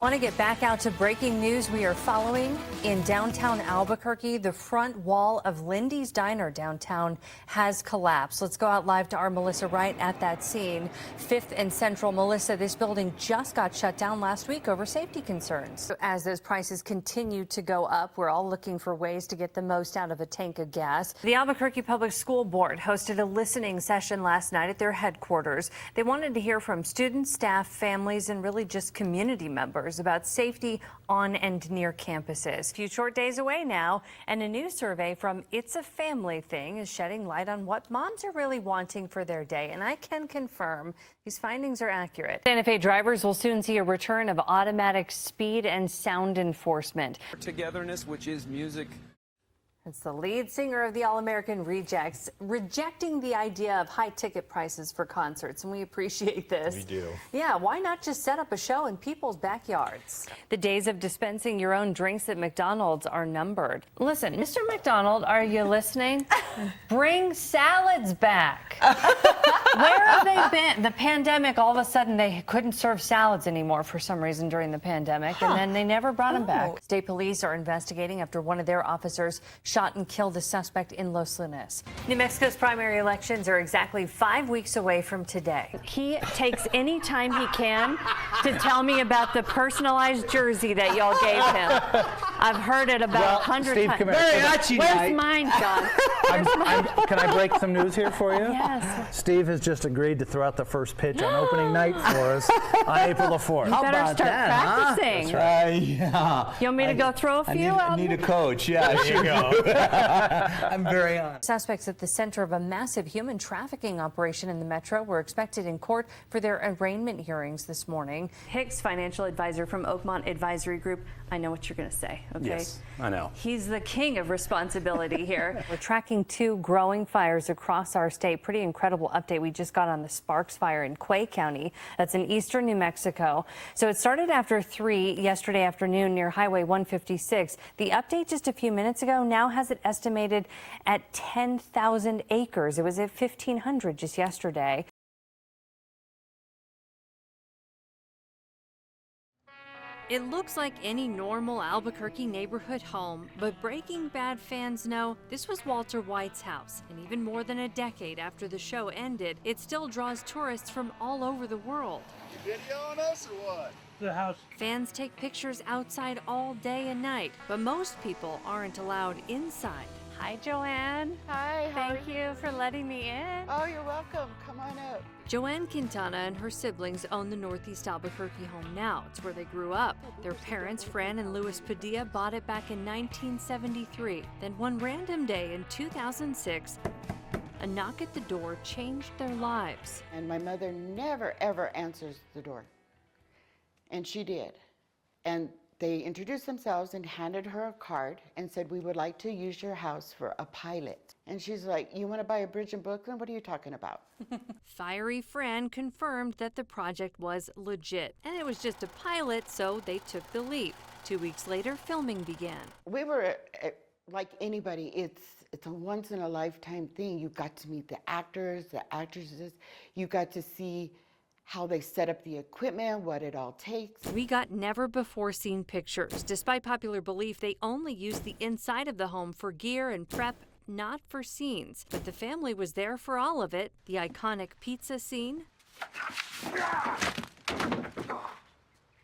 Want to get back out to breaking news we are following. In downtown Albuquerque, the front wall of Lindy's Diner downtown has collapsed. Let's go out live to our Melissa Wright at that scene. 5th and Central. Melissa, this building just got shut down last week over safety concerns. So as those prices continue to go up, we're all looking for ways to get the most out of a tank of gas. The Albuquerque Public School Board hosted a listening session last night at their headquarters. They wanted to hear from students, staff, families, and really just community members about safety on and near campuses. A few short days away now, and a new survey from It's a Family Thing is shedding light on what moms are really wanting for their day, and I can confirm these findings are accurate. Santa Fe drivers will soon see a return of automatic speed and sound enforcement. Togetherness, which is music. It's the lead singer of the All-American Rejects rejecting the idea of high ticket prices for concerts, and we appreciate this. We do. Yeah, why not just set up a show in people's backyards? The days of dispensing your own drinks at McDonald's are numbered. Listen, Mr. McDonald, are you listening? Bring salads back. Where have they been? The pandemic, all of a sudden they couldn't serve salads anymore for some reason during the pandemic, and then they never brought them back. State police are investigating after one of their officers shot and killed a suspect in Los Lunas. New Mexico's primary elections are exactly 5 weeks away from today. He takes any time he can to tell me about the personalized jersey that y'all gave him. I've heard it about 100 Steve, times. come here. Where's mine, John? Can I break some news here for you? Yes. Steve has just agreed to throw out the first pitch on opening night for us on April the 4th. You better start practicing. That's right. Yeah. You want me to go throw a few out? I need a coach. Yeah, There you go. I'm very honest. Suspects at the center of a massive human trafficking operation in the metro were expected in court for their arraignment hearings this morning. Hicks, financial advisor from Oakmont Advisory Group. I know what you're going to say, okay? Yes, I know. He's the king of responsibility here. We're tracking 2 growing fires across our state. Pretty incredible update we just got on the Sparks fire in Quay County. That's in eastern New Mexico. So it started after 3 yesterday afternoon near Highway 156. The update just a few minutes ago now has it estimated at 10,000 acres. It was at 1,500 just yesterday. It looks like any normal Albuquerque neighborhood home, but Breaking Bad fans know this was Walter White's house, and even more than a decade after the show ended, it still draws tourists from all over the world. You videoing us or what? The house. Fans take pictures outside all day and night, but most people aren't allowed inside. Hi, Joanne. Hi, Thank you for letting me in. Oh, you're welcome. Come on up. Joanne Quintana and her siblings own the Northeast Albuquerque home now. It's where they grew up. Their parents, Fran and Louis Padilla, bought it back in 1973. Then one random day in 2006, a knock at the door changed their lives. And my mother never, ever answers the door. And she did. And they introduced themselves and handed her a card and said, "We would like to use your house for a pilot." And she's like, "You want to buy a bridge in Brooklyn? What are you talking about?" Fiery Fran confirmed that the project was legit. And it was just a pilot, so they took the leap. 2 weeks later, filming began. We were like anybody. It's a once-in-a-lifetime thing. You got to meet the actors, the actresses. You got to see how they set up the equipment, what it all takes. We got never-before-seen pictures. Despite popular belief, they only used the inside of the home for gear and prep, not for scenes. But the family was there for all of it. The iconic pizza scene.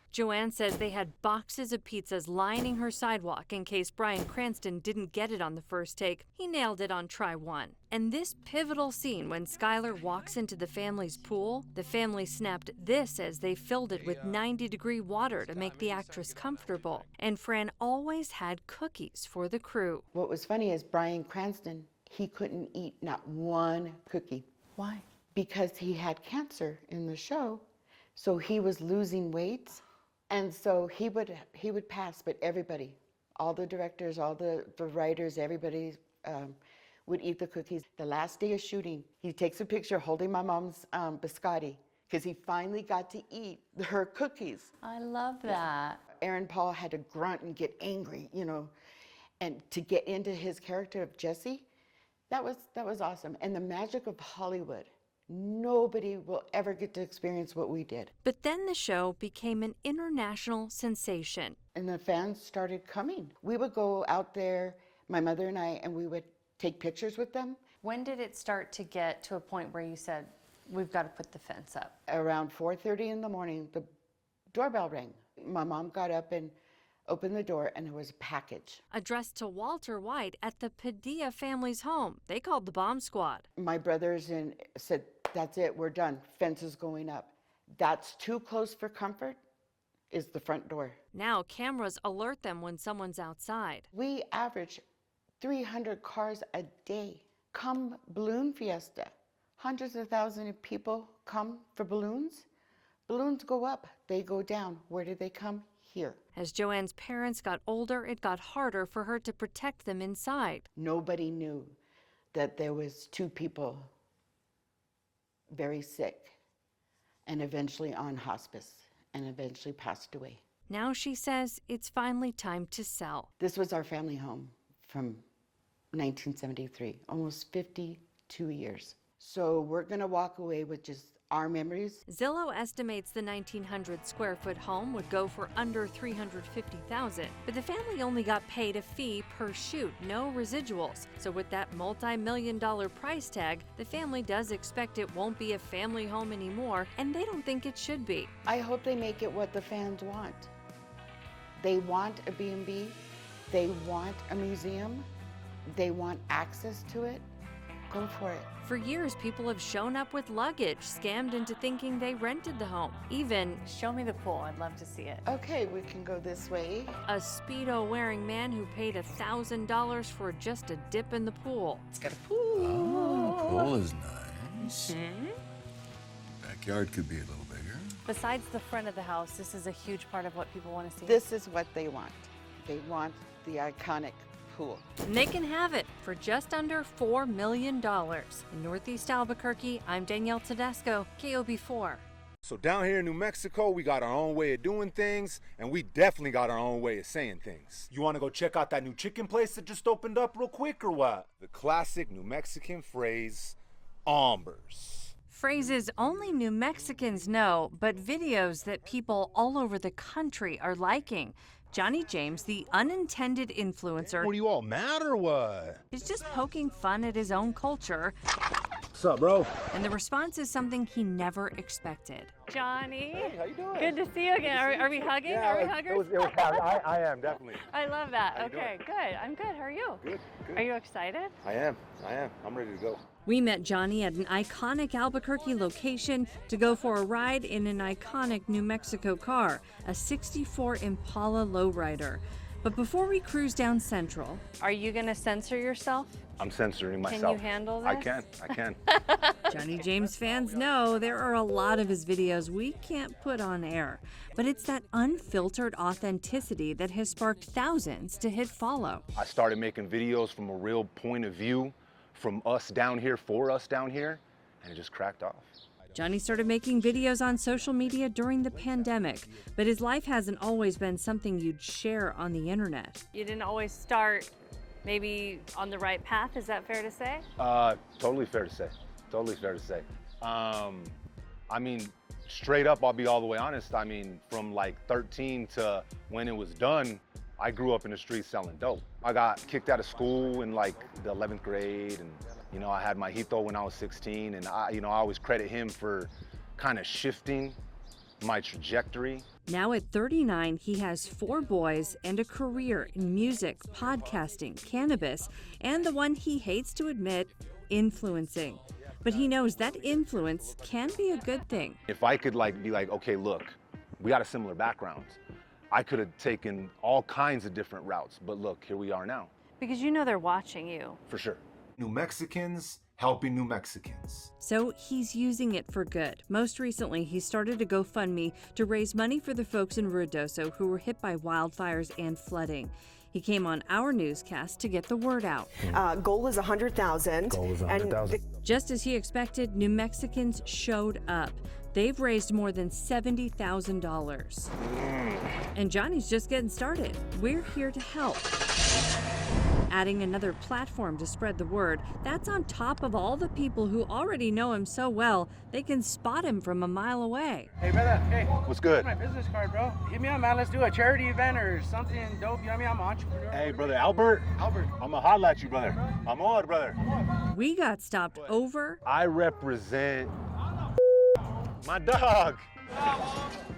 Joanne says they had boxes of pizzas lining her sidewalk in case Bryan Cranston didn't get it on the first take. He nailed it on try 1. And this pivotal scene when Skylar walks into the family's pool, the family snapped this as they filled it with 90-degree water to make the actress comfortable. And Fran always had cookies for the crew. What was funny is Bryan Cranston, he couldn't eat not one cookie. Why? Because he had cancer in the show, so he was losing weight. And so he would pass, but everybody, all the directors, all the writers, everybody would eat the cookies. The last day of shooting, he takes a picture holding my mom's biscotti because he finally got to eat her cookies. I love that. Aaron Paul had to grunt and get angry, you know, and to get into his character of Jesse, that was awesome. And the magic of Hollywood Nobody will ever get to experience what we did. But then the show became an international sensation. And the fans started coming. We would go out there, my mother and I, and we would take pictures with them. When did it start to get to a point where you said, we've got to put the fence up? Around 4:30 in the morning, the doorbell rang. My mom got up and opened the door, and there was a package. Addressed to Walter White at the Padilla family's home. They called the bomb squad. My brothers and said, that's it, we're done. Fence is going up. That's too close for comfort, is the front door. Now cameras alert them when someone's outside. We average 300 cars a day. Come Balloon Fiesta. Hundreds of thousands of people come for balloons. Balloons go up, they go down. Where do they come? Here. As Joanne's parents got older, it got harder for her to protect them inside. Nobody knew that there was 2 people very sick and eventually on hospice and eventually passed away. Now she says it's finally time to sell. This was our family home from 1973, almost 52 years. So we're gonna walk away with just our memories. Zillow estimates the 1,900 square foot home would go for under $350,000, but the family only got paid a fee per shoot, no residuals. So with that multi-million-dollar price tag, the family does expect it won't be a family home anymore, and they don't think it should be. I hope they make it what the fans want. They want a B&B, they want a museum, they want access to it. Go for it. For years, people have shown up with luggage, scammed into thinking they rented the home. Even, show me the pool, I'd love to see it. Okay, we can go this way. A Speedo-wearing man who paid $1,000 for just a dip in the pool. It's got a pool. Oh, pool is nice. Backyard could be a little bigger. Besides the front of the house, this is a huge part of what people want to see. This is what they want. They want the iconic pool. And they can have it for just under $4 million. In Northeast Albuquerque, I'm Danielle Todesco, KOB4. So down here in New Mexico, we got our own way of doing things, and we definitely got our own way of saying things. You want to go check out that new chicken place that just opened up real quick or what? The classic New Mexican phrase, Ombers. Phrases only New Mexicans know, but videos that people all over the country are liking. Johnny James, the unintended influencer, What, are you all mad or what? is just poking fun at his own culture. What's up, bro? And the response is something he never expected. Johnny, Hey, how you doing? good to see you again. Are we hugging? Are we huggers? I am, definitely. I love that. How you Okay, good. I'm good. How are you? Good, good. Are you excited? I am. I'm ready to go. We met Johnny at an iconic Albuquerque location to go for a ride in an iconic New Mexico car, a '64 Impala lowrider. But before we cruise down Central, are you going to censor yourself? I'm censoring myself. Can you handle this? I can. Johnny James fans know there are a lot of his videos we can't put on air, but it's that unfiltered authenticity that has sparked thousands to hit follow. I started making videos from a real point of view, from us down here, for us down here, and it just cracked off. Johnny started making videos on social media during the pandemic, but his life hasn't always been something you'd share on the internet. You didn't always start maybe on the right path, is that fair to say? Totally fair to say. Totally fair to say. I mean, straight up, I'll be all the way honest. I mean, from like 13 to when it was done, I grew up in the streets selling dope. I got kicked out of school in like the 11th grade, and you know, I had my hito when I was 16, and I always credit him for kind of shifting my trajectory. Now at 39, he has 4 boys and a career in music, podcasting, cannabis, and the one he hates to admit, influencing. But he knows that influence can be a good thing. If I could be like, okay, look, we got a similar background. I could have taken all kinds of different routes, but look, here we are now. Because you know they're watching you. For sure. New Mexicans helping New Mexicans. So he's using it for good. Most recently, he started a GoFundMe to raise money for the folks in Ruidoso who were hit by wildfires and flooding. He came on our newscast to get the word out. Goal is 100,000. Goal is 100,000. Just as he expected, New Mexicans showed up. They've raised more than $70,000. And Johnny's just getting started. We're here to help. adding another platform to spread the word. That's on top of all the people who already know him so well, they can spot him from a mile away. Hey, brother, hey. What's good? Here's my business card, bro. Hit me up, man. Let's do a charity event or something dope. You know what I mean? I'm an entrepreneur. Hey, brother Albert. Albert. I'm gonna holler at you, brother. I'm on, brother. We got stopped over I represent my dog.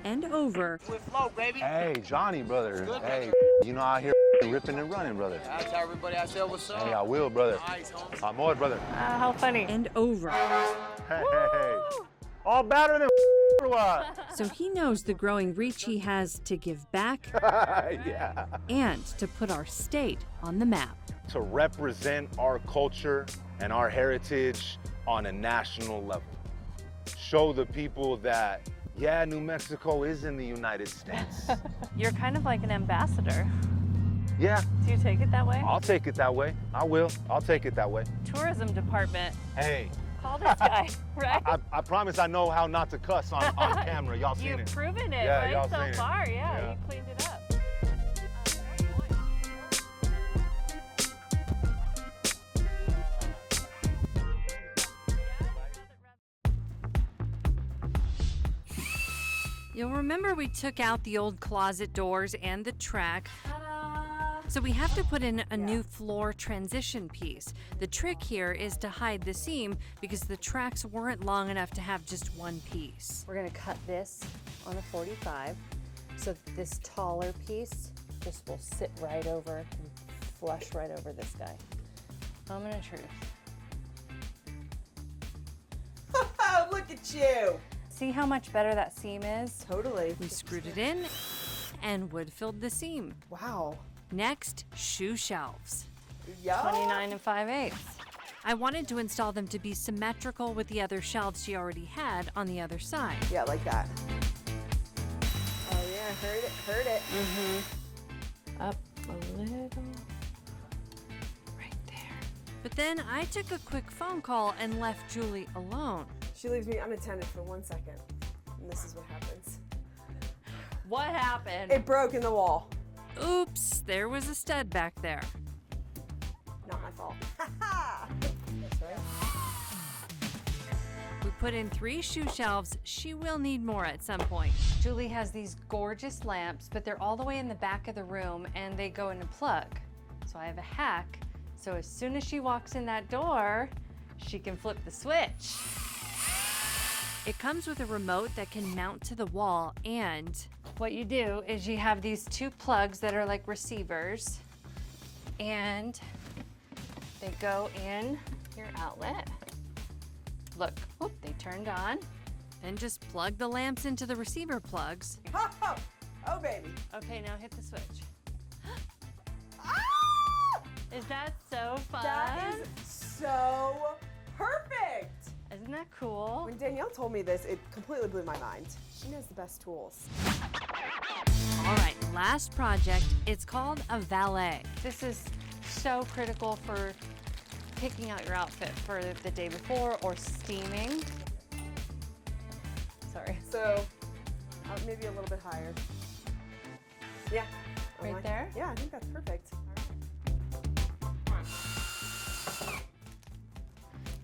and over. With flow, baby. Hey, Johnny, brother. Hey, you know out here ripping and running, brother. I tell everybody I said what's up. Hey, I will, brother. Nice, homie. I'm on, brother. How funny. And over. Hey. All better than or what? So he knows the growing reach he has to give back Yeah. and to put our state on the map. To represent our culture and our heritage on a national level. Show the people that, yeah, New Mexico is in the United States. You're kind of like an ambassador. Yeah, Do you take it that way? I'll take it that way. I will. I'll take it that way. Tourism department. Hey, Call this guy, right? I promise I know how not to cuss on camera. Y'all seen You've it. proven it, Yeah, y'all right? seen it. So far, yeah, Yeah. you cleaned it up. You'll remember we took out the old closet doors and the track. So we have to put in a new floor transition piece. The trick here is to hide the seam because the tracks weren't long enough to have just one piece. We're gonna cut this on a 45 so that this taller piece just will sit right over and flush right over this guy. Moment of truth. Look at you. See how much better that seam is? Totally. We screwed it in and wood filled the seam. Wow. Next, shoe shelves. Yeah. 29 5/8. I wanted to install them to be symmetrical with the other shelves she already had on the other side. Yeah, like that. Oh yeah, heard it. Up a little. Right there. But then I took a quick phone call and left Julie alone. She leaves me unattended for 1 second, and this is what happens. What happened? It broke in the wall. Oops, there was a stud back there. Not my fault. That's right. We put in 3 shoe shelves. She will need more at some point. Julie has these gorgeous lamps, but they're all the way in the back of the room and they go in a plug. So I have a hack. So as soon as she walks in that door, she can flip the switch. It comes with a remote that can mount to the wall, and What you do is you have these 2 plugs that are like receivers, and they go in your outlet. Look, whoop, they turned on. then just plug the lamps into the receiver plugs. Oh baby. Okay, now hit the switch. Ah! Is that so fun? That is so perfect. Isn't that cool? When Danielle told me this, it completely blew my mind. She knows the best tools. All right, last project. It's called a valet. This is so critical for picking out your outfit for the day before or steaming. Sorry. So, maybe a little bit higher. Yeah. I Right like there? it. Yeah, I think that's perfect.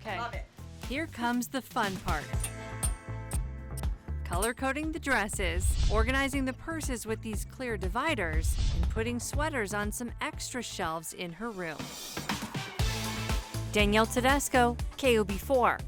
Okay. Love it. Here comes the fun part. Color coding the dresses, organizing the purses with these clear dividers, and putting sweaters on some extra shelves in her room. Danielle Todesco, KOB4.